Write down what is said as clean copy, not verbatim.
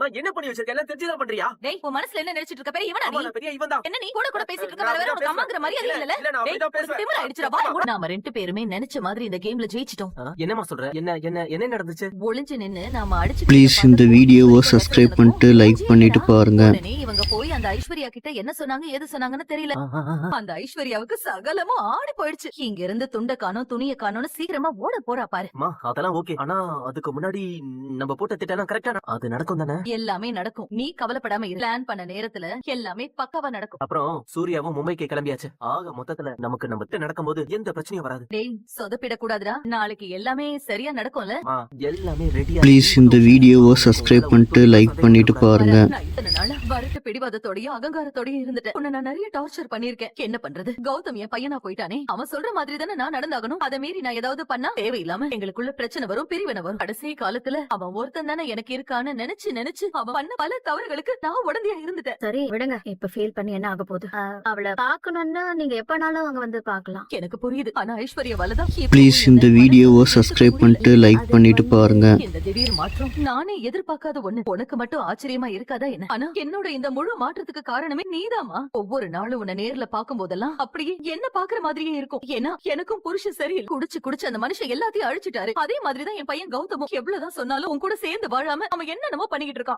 நான் என்ன பண்ணி வச்சிருக்கேன் எல்லாம் தெரிஞ்சுதான் பண்றியா? டேய் உன் மனசுல என்ன நினைச்சிட்டு இருக்க? பெரிய இவனா ஆமா, நீ? நான் பெரிய இவன் தான். என்ன நீ கூட கூட பேசிட்டு இருக்க? வர வர உனக்கு அம்மாங்கற மரியாதை இல்லல? இல்ல, நான் டேய் அப்படிதான் உனக்கு பேசுவேன். திமிரு ஆயிடுச்சுடா. வா நாம ரெண்டு பேருமே நினைச்ச மாதிரி இந்த கேம்ல ஜெயிச்சிட்டோம். என்னமா சொல்ற? என்ன நடந்துச்சு? ஒளிஞ்சு நின்னு நாம அடிச்சு ப்ளீஸ் இந்த வீடியோவை சப்ஸ்கிரைப் பண்ணிட்டு லைக் பண்ணிட்டு பாருங்க. உடனே இவங்க போய் அந்த ஐஸ்வர்யா கிட்ட என்ன சொன்னாங்க ஏது சொன்னாங்கன்னு தெரியல. அந்த ஐஸ்வர்யாவுக்கு சகலமும் ஆடி போயிடுச்சு. இங்க இருந்து துண்ட காணோம் துணிய காணோம்னு சீக்கிரமா ஓட போறா பாரு. அம்மா அதெல்லாம் ஓகே. ஆனா அதுக்கு முன்னாடி நம்ம போட்ட திட்டம் கரெக்டா அது நடக்கும் தானே? எல்லாமே நடக்கும். நீ கவலைப்படாம இரு. பிளான் பண்ண நேரத்துல எல்லாமே பக்காவா நடக்கும். அப்புறம் சூர்யாவும் மும்பைக்கு கிளம்பியாச்சு. ஆக மொத்தத்துல நமக்கு நம்ம திட்டம் நடக்கும்போது எந்த பிரச்சனையும் வராது. டேய் சொதப்பிட கூடாதுடா. நாளைக்கு எல்லாமே சரியா நடக்கும்ல. எல்லாமே ரெடியா. ப்ளீஸ் இந்த வீடியோவை சப்ஸ்கிரைப் பண்ணிட்டு லைக் பண்ணிட்டு பாருங்க. நான் இத்தனை நாளா வரட்டு பிடிவாதத்தோடயும் அகங்காரத்தோடயும் இருந்துட்டேன். உன்னை நான் நிறைய டார்ச்சர் பண்ணிருக்கேன். என்ன பண்றது? கௌதம் என் பையனா போயிட்டானே. அவன் சொல்ற மாதிரி தானே நான் நடந்தாகணும். அதை மீறி நான் ஏதாவது பண்ணா தேவையில்லாம எங்களுக்குள்ள பிரச்சனை வரும், பிரிவினை வரும். கடைசி காலத்துல அவன் ஒருத்தன் தானே எனக்கு இருக்கான்னு நினைச்சு நினைச்சு அவன் பண்ண பல தவறுகளுக்கு நான் உடந்தையா இருந்துட்டேன். சரி விடுங்க, இப்ப ஃபீல் பண்ணி என்ன ஆக போகுது? அவளை பாக்கணும்னா நீங்க எப்பனாலும் அங்க வந்து பாக்கலாம். எனக்கு புரியுது. ஆனா ஐஸ்வர்யா வலதான் ப்ளீஸ் இந்த வீடியோவை சப்ஸ்கிரைப் பண்ணிட்டு லைக் பண்ணிட்டு பாருங்க. இந்த திடீர் மாற்றம் நானே எதிர்பார்க்காத ஒண்ணு. உனக்கு மட்டும் ஆச்சரியமா இருக்காதா என்ன? ஆனா என்னோட இந்த முழு மாற்றத்துக்கு காரணமே நீதாமா. ஒவ்வொரு நாளும் உன்னை நேர்ல பாக்கும் போதெல்லாம் அப்படியே என்ன பாக்குற மாதிரியே இருக்கும். ஏன்னா எனக்கும் புருஷன் சரியில்லை. குடிச்சு குடிச்சு அந்த மனுஷன் எல்லாத்தையும் அழிச்சிட்டாரு. அதே மாதிரிதான் என் பையன் கௌதமும். எவ்வளவுதான் சொன்னாலும் உன் கூட சேர்ந்து வாழாம அவன் என்னென்னமோ பண்ணிக்கிட்டு இருக்கான்.